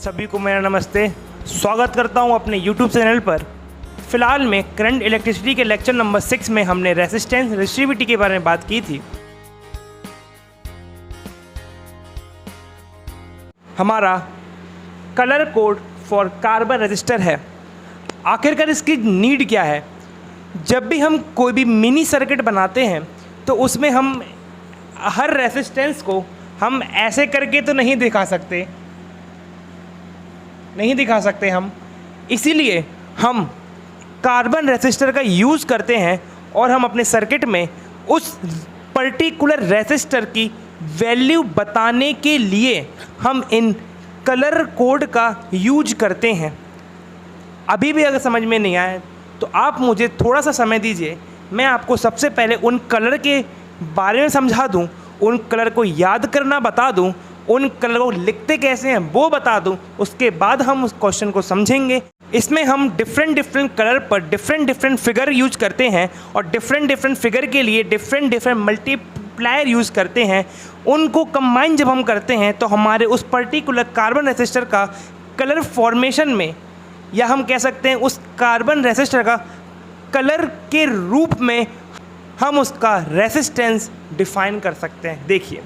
सभी को मेरा नमस्ते। स्वागत करता हूं अपने YouTube चैनल पर। फ़िलहाल में करंट इलेक्ट्रिसिटी के लेक्चर नंबर 6 में हमने रेजिस्टेंस रेजिस्टिविटी के बारे में बात की थी। हमारा colour code for carbon resistor है। आखिरकार इसकी नीड क्या है? जब भी हम कोई भी मिनी सर्किट बनाते हैं तो उसमें हम हर रेजिस्टेंस को हम ऐसे करके तो नहीं दिखा सकते हम, इसीलिए हम कार्बन रेजिस्टर का यूज़ करते हैं और हम अपने सर्किट में उस पर्टिकुलर रेजिस्टर की वैल्यू बताने के लिए हम इन कलर कोड का यूज करते हैं। अभी भी अगर समझ में नहीं आए तो आप मुझे थोड़ा सा समय दीजिए, मैं आपको सबसे पहले उन कलर के बारे में समझा दूं, उन कलर को याद करना बता दूं, उन कलर को लिखते कैसे हैं वो बता दूं, उसके बाद हम उस क्वेश्चन को समझेंगे। इसमें हम डिफरेंट कलर पर डिफरेंट फिगर यूज करते हैं और डिफरेंट फिगर के लिए डिफरेंट मल्टीप्लायर यूज़ करते हैं। उनको कंबाइन जब हम करते हैं तो हमारे उस पर्टिकुलर कार्बन रेजिस्टर का कलर फॉर्मेशन में, या हम कह सकते हैं उस कार्बन रेजिस्टर का कलर के रूप में हम उसका रेजिस्टेंस डिफाइन कर सकते हैं। देखिए,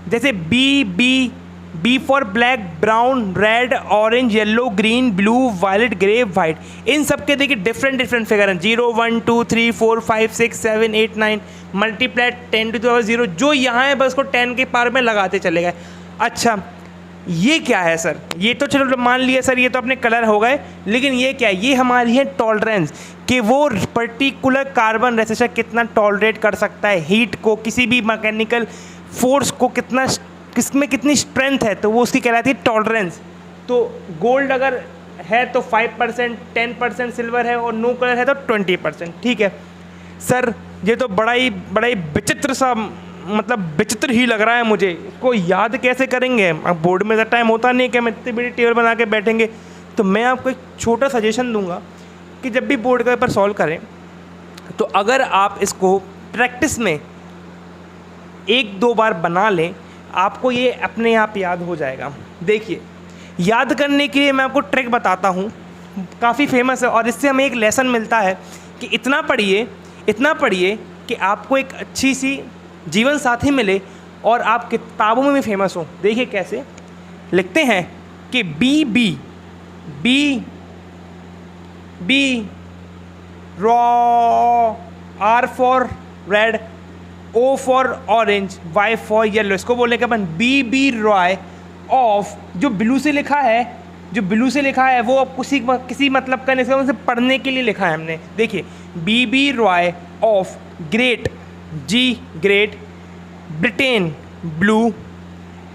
जैसे B for black, brown, red, orange, yellow, green, blue, violet, grey, white, इन सब के देखिए डिफरेंट फिगर हैं। 0 1 2 3 4 5 6 7 8 9 मल्टीप्लाई 10 to the power 0, जो यहाँ है बस को 10 के पार में लगाते चले गए। अच्छा, ये क्या है सर? ये तो चलो मान लिया सर, ये तो अपने कलर हो गए, लेकिन ये क्या है? ये हमारी है टॉलरेंस, कि वो पर्टिकुलर कार्बन रेजिस्टर कितना टॉलरेट कर सकता है हीट को, किसी भी मैकेनिकल फोर्स को, किसमें कितनी स्ट्रेंथ है, तो वो उसकी कहलाती है टॉलरेंस। तो गोल्ड अगर है तो 5%, 10% सिल्वर है और नो कलर है तो 20%। ठीक है सर, ये तो बड़ा ही विचित्र सा, मतलब विचित्र ही लग रहा है मुझे। इसको याद कैसे करेंगे? अब बोर्ड में टाइम होता नहीं है कि हम इतनी बड़ी टेबल बना के बैठेंगे। तो मैं आपको एक छोटा सजेशन दूंगा कि जब भी बोर्ड का पेपर सॉल्व करें तो अगर आप इसको प्रैक्टिस में 1-2 बार बना लें, आपको ये अपने आप याद हो जाएगा। देखिए, याद करने के लिए मैं आपको ट्रिक बताता हूँ, काफ़ी फेमस है और इससे हमें एक लेसन मिलता है कि इतना पढ़िए कि आपको एक अच्छी सी जीवन साथी मिले और आप किताबों में भी फेमस हो। देखिए कैसे लिखते हैं कि B ROY, R for red, O for orange, Y for yellow. इसको बोलने के अपन बी रॉय ऑफ, जो ब्लू से लिखा है वो अब किसी मतलब का नहीं, उसे पढ़ने के लिए लिखा है हमने। देखिए, B ROY of great, G Great, Britain blue,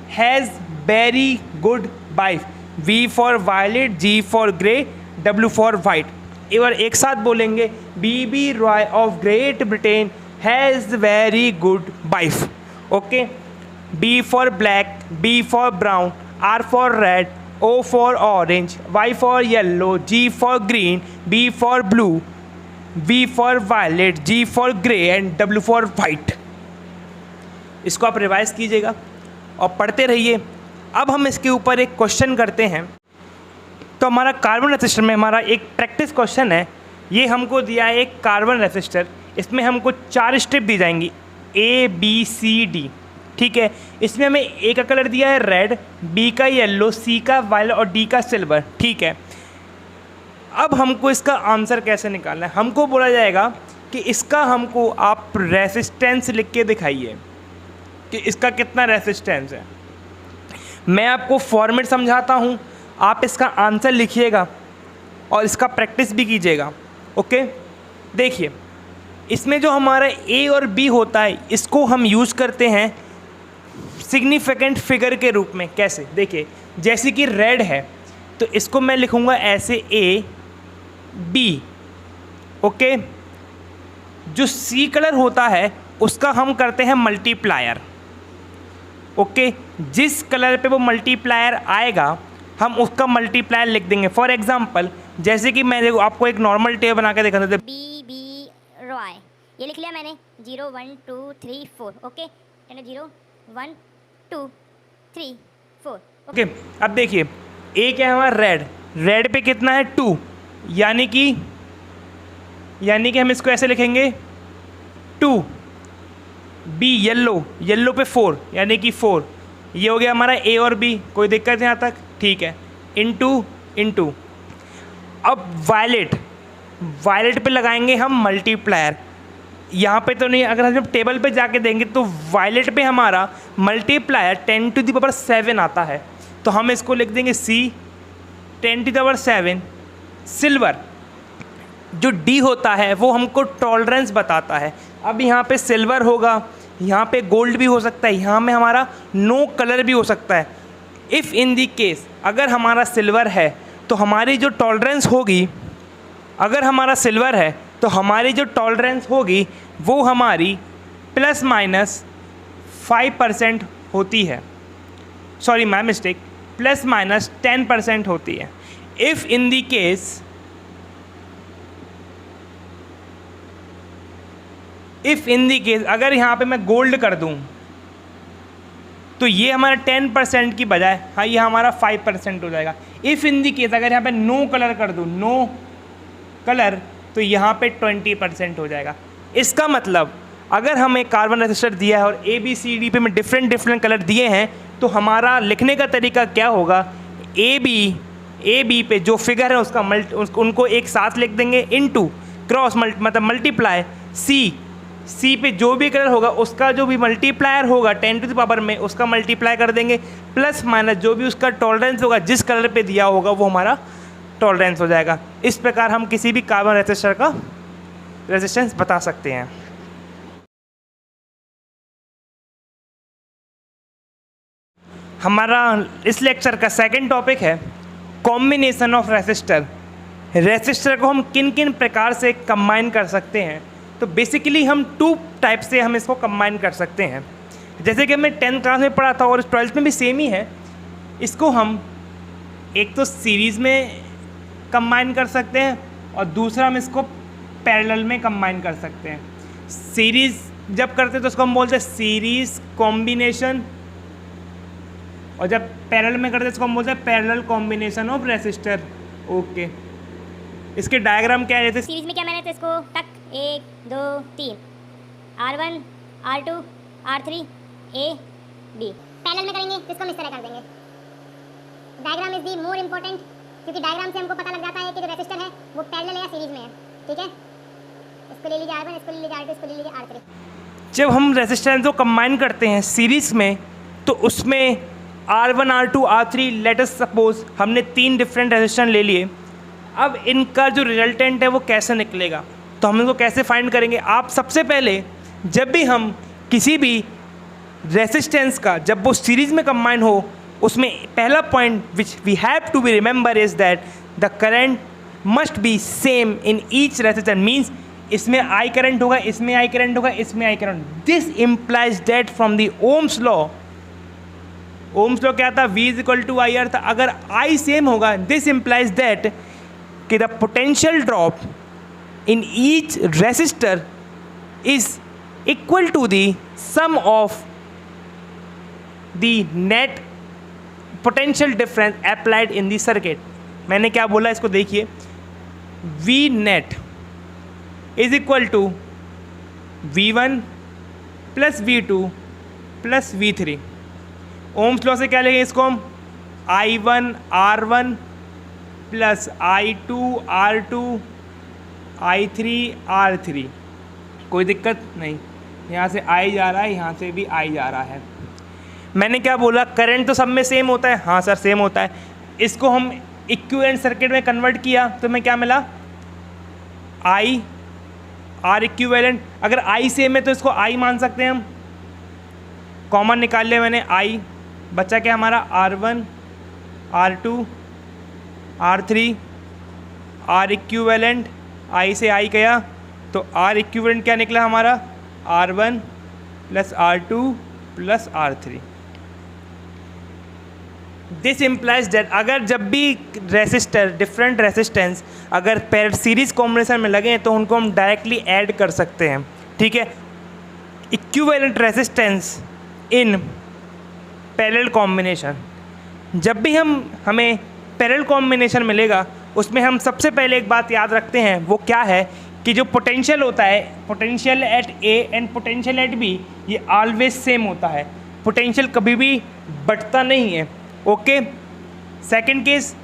has very good wife, V for violet, G for grey, W for white. एक साथ बोलेंगे, B ROY of Great Britain has very good wife. Okay, B for black, B for brown, R for red, O for orange, Y for yellow, G for green, B for blue, V for violet, G for grey and W for white. इसको आप revise कीजिएगा और पढ़ते रहिए। अब हम इसके ऊपर एक क्वेश्चन करते हैं। तो हमारा कार्बन रेजिस्टर में हमारा एक प्रैक्टिस क्वेश्चन है। ये हमको दिया है एक कार्बन रेजिस्टर, इसमें हमको 4 स्ट्रिप दी जाएंगी, A B C D। ठीक है, इसमें हमें A का कलर दिया है रेड, B का येलो, C का वायलेट और D का सिल्वर। ठीक है, अब हमको इसका आंसर कैसे निकालना है? हमको बोला जाएगा कि इसका हमको आप रेजिस्टेंस लिख के दिखाइए कि इसका कितना रेजिस्टेंस है। मैं आपको फॉर्मेट समझाता हूँ, आप इसका आंसर लिखिएगा और इसका प्रैक्टिस भी कीजिएगा। ओके, देखिए, इसमें जो हमारा A और B होता है इसको हम यूज़ करते हैं सिग्निफिकेंट फिगर के रूप में। कैसे? देखिए, जैसे कि रेड है तो इसको मैं लिखूँगा ऐसे A B। ओके, जो C कलर होता है उसका हम करते हैं मल्टीप्लायर। ओके, जिस कलर पे वो मल्टीप्लायर आएगा हम उसका मल्टीप्लायर लिख देंगे। फॉर एग्जांपल, जैसे कि मैं आपको एक नॉर्मल टेबल बना के दिखा देता हूँ। बी रॉय, ये लिख लिया मैंने, 0 1 2 3 4। ओके, 0 1 2 3 4। ओके, अब देखिए ए क्या है हमारा रेड, रेड पे कितना है 2, यानी कि हम इसको ऐसे लिखेंगे 2। बी येलो, येलो पे 4 यानी कि 4, ये हो गया हमारा ए और बी, कोई दिक्कत यहाँ तक, ठीक है। इनटू अब वायलेट, वायलेट पे लगाएंगे हम मल्टीप्लायर, यहाँ पे तो नहीं, अगर हम जब टेबल पे जाके देंगे तो वायलेट पे हमारा मल्टीप्लायर 10⁻7 आता है, तो हम इसको लिख देंगे C 10⁻7। सिल्वर जो D होता है वो हमको टॉलरेंस बताता है। अब यहाँ पे सिल्वर होगा, यहाँ पे गोल्ड भी हो सकता है, यहाँ में हमारा नो कलर भी हो सकता है। इफ़ इन दी केस अगर हमारा सिल्वर है तो हमारी जो टॉलरेंस होगी, अगर हमारा सिल्वर है तो हमारी जो टॉलरेंस होगी वो हमारी ±5% होती है, सॉरी माय मिस्टेक, ±10% होती है। इफ़ इन दी केस अगर यहाँ पे मैं गोल्ड कर दूँ तो ये हमारा 10% की बजाय हाँ ये हमारा 5% हो जाएगा। इफ़ इन दी केस अगर यहाँ पे नो कलर कर दूँ, नो कलर, तो यहाँ पे 20% हो जाएगा। इसका मतलब अगर हमें कार्बन रेसिस्टर दिया है और ए बी सी डी पे में डिफरेंट कलर दिए हैं तो हमारा लिखने का तरीका क्या होगा, ए बी पे जो फिगर है उसका उनको एक साथ लिख देंगे, इनटू क्रॉस मतलब मल्टीप्लाई सी पे जो भी कलर होगा उसका जो भी मल्टीप्लायर होगा 10 टू द पावर में उसका मल्टीप्लाई कर देंगे, प्लस माइनस जो भी उसका टॉलरेंस होगा जिस कलर पे दिया होगा वो हमारा टॉलरेंस हो जाएगा। इस प्रकार हम किसी भी कार्बन रेसिस्टर का रेजिस्टेंस बता सकते हैं। हमारा इस लेक्चर का सेकंड टॉपिक है कॉम्बिनेशन ऑफ रेसिस्टर। रेसिस्टर को हम किन किन प्रकार से कंबाइन कर सकते हैं। तो बेसिकली हम 2 टाइप से हम इसको कंबाइन कर सकते हैं। जैसे कि हमने 10th क्लास में पढ़ा था और 12th में भी सेम ही है। इसको हम एक तो सीरीज़ में कंबाइन कर सकते हैं और दूसरा हम इसको पैरेलल में कंबाइन कर सकते हैं। सीरीज़ जब करते हैं तो उसको हम बोलते हैं सीरीज़ कॉम्बिनेशन, और जब पैरेलल में करते हैं इसको हम बोलते हैं parallel combination of resistor. Okay, इसके डायग्राम क्या है, जैसे सीरीज में क्या मैंने तो इसको टक 1 2 3 R1 R2 R3 A B। Parallel में करेंगे तो इसको हम इस तरह कर देंगे। Diagram is the more important, क्योंकि डायग्राम से हमको पता लग जाता है कि जो रेसिस्टर है वो पैरेलल है या सीरीज में है। ठीक है, इसको ले लीजिए R1, इसको ले लीजिए R2, इसको ले लीजिए R3। जब हम रेसिस्टेंस को कंबाइन करते हैं सीरीज़ में तो उसमें R1 R2 R3 let us suppose हमने 3 डिफरेंट रेसिस्टेंस ले लिए। अब इनका जो रिजल्टेंट है वो कैसे निकलेगा, तो हम इनको कैसे फाइंड करेंगे। आप सबसे पहले जब भी हम किसी भी रेसिस्टेंस का जब वो सीरीज में कंबाइन हो उसमें पहला point which we have to be remember is that the current must be same in each resistance. Means इसमें आई करंट होगा, इसमें आई करंट होगा, इसमें I current. This implies that from the Ohm's law, Ohm's law क्या था, V = IR था। अगर I same होगा, दिस इम्प्लाइज दैट कि the potential drop in each resistor is equal to the sum of the net potential difference applied in the circuit. मैंने क्या बोला इसको देखिए, V net is equal to V1 plus V2 plus V3। Ohm's law से क्या लेंगे इसको हम, I1 R1 plus I2 R2 I3 R3। कोई दिक्कत नहीं, यहाँ से I जा रहा है, यहाँ से भी I जा रहा है। मैंने क्या बोला, करंट तो सब में सेम होता है, हाँ सर सेम होता है। इसको हम इक्विवेलेंट सर्किट में कन्वर्ट किया तो हमें क्या मिला, I R इक्विवेलेंट। अगर I सेम है तो इसको I मान सकते हैं हम, कॉमन निकाल लिया मैंने I, बचा क्या हमारा R1 R2 R3 R equivalent, I से I गया तो R इक्विवेलेंट क्या निकला हमारा, R1 plus R2 plus R3। This implies that अगर जब भी रेसिस्टर डिफरेंट रेसिस्टेंस अगर पैर सीरीज कॉम्बिनेशन में लगे तो उनको हम डायरेक्टली ऐड कर सकते हैं। ठीक है, equivalent resistance in parallel combination. जब भी हमें पैरेलल कॉम्बिनेशन मिलेगा उसमें हम सबसे पहले एक बात याद रखते हैं, वो क्या है कि जो पोटेंशियल होता है, potential at A end potential at B, ये ऑलवेज सेम होता है। पोटेंशियल कभी भी बढ़ता नहीं है। ओके, सेकंड केस,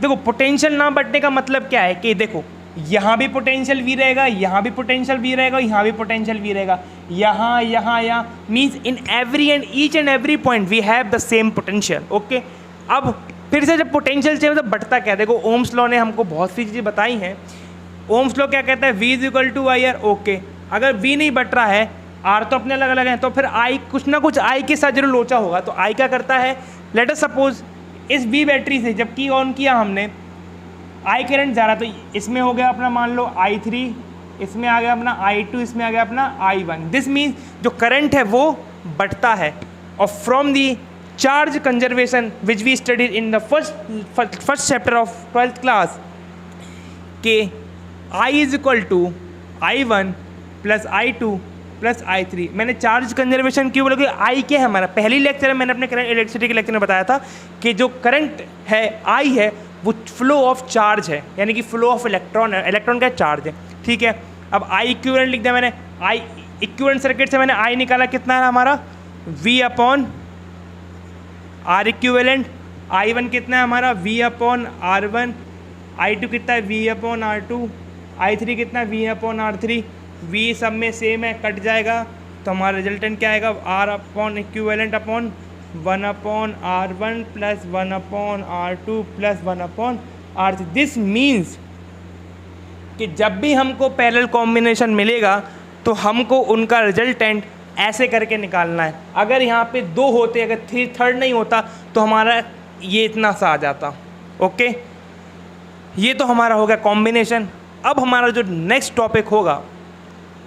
देखो पोटेंशियल ना बढ़ने का मतलब क्या है कि देखो यहाँ भी पोटेंशियल वी रहेगा, यहाँ भी पोटेंशियल वी रहेगा, यहाँ भी पोटेंशियल वी रहेगा, यहाँ means in every and each and every point we have the same potential. Okay, अब फिर से जब पोटेंशियल चाहिए तो बढ़ता क्या है, देखो ओम्स लॉ ने हमको बहुत सी चीज़ें बताई हैं। ओम्स लॉ क्या कहता है, V is equal to I R. Okay, अगर V नहीं बढ़ रहा है, R तो अपने अलग अलग हैं, तो फिर I कुछ ना कुछ I के साथ जरूर लोचा होगा। तो I क्या करता है, लेट अस सपोज इस V बैटरी से जब की ऑन किया हमने, I करंट जा रहा, तो इसमें हो गया अपना मान लो I3, इसमें आ गया अपना I2, इसमें आ गया अपना I1। दिस मीन्स जो करंट है वो बढ़ता है। और from the charge conservation which we studied in the first chapter of 12th class के I is equal to I1 plus I2 plus I3। मैंने चार्ज कंजर्वेशन क्यों बोला, कि I क्या है हमारा, पहली लेक्चर में मैंने अपने करंट इलेक्ट्रिसिटी के लेक्चर में बताया था कि जो करंट है I है वो फ्लो ऑफ चार्ज है, यानी कि फ्लो ऑफ इलेक्ट्रॉन है, इलेक्ट्रॉन का चार्ज है। ठीक है, अब I इक्विवेलेंट लिख दिया मैंने, I इक्विवेलेंट सर्किट से मैंने I निकाला, कितना है हमारा V upon R equivalent, I1 कितना है हमारा V अपॉन R1, I2 कितना है V अपॉन R2, I3 कितना है V अपॉन R3। V सब में सेम है, कट जाएगा तो हमारा रिजल्टेंट क्या आएगा, R upon equivalent upon 1 upon R1 plus 1 upon R2 plus 1 upon R3। This means कि जब भी हमको पैरेलल कॉम्बिनेशन मिलेगा तो हमको उनका रिजल्टेंट ऐसे करके निकालना है। अगर यहाँ पे 2 होते, अगर 3/3 नहीं होता तो हमारा ये इतना सा आ जाता। ओके, ये तो हमारा हो गया कॉम्बिनेशन। अब हमारा जो नेक्स्ट टॉपिक होगा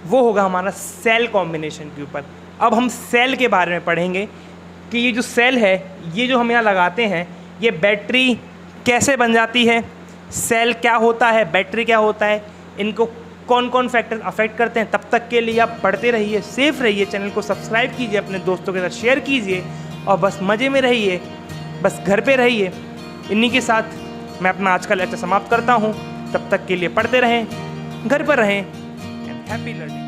वो होगा हमारा सेल कॉम्बिनेशन के ऊपर। अब हम सेल के बारे में पढ़ेंगे कि ये जो सेल है, ये जो हम यहाँ लगाते हैं, ये बैटरी कैसे बन जाती है, सेल क्या होता है, बैटरी क्या होता है, इनको कौन कौन फैक्टर अफेक्ट करते हैं। तब तक के लिए आप पढ़ते रहिए, सेफ रहिए, चैनल को सब्सक्राइब कीजिए, अपने दोस्तों के साथ शेयर कीजिए और बस मज़े में रहिए, बस घर पे रहिए। इन्हीं के साथ मैं अपना आज का लेक्चर समाप्त करता हूँ। तब तक के लिए पढ़ते रहें, घर पर रहें एंड हैप्पी लर्निंग।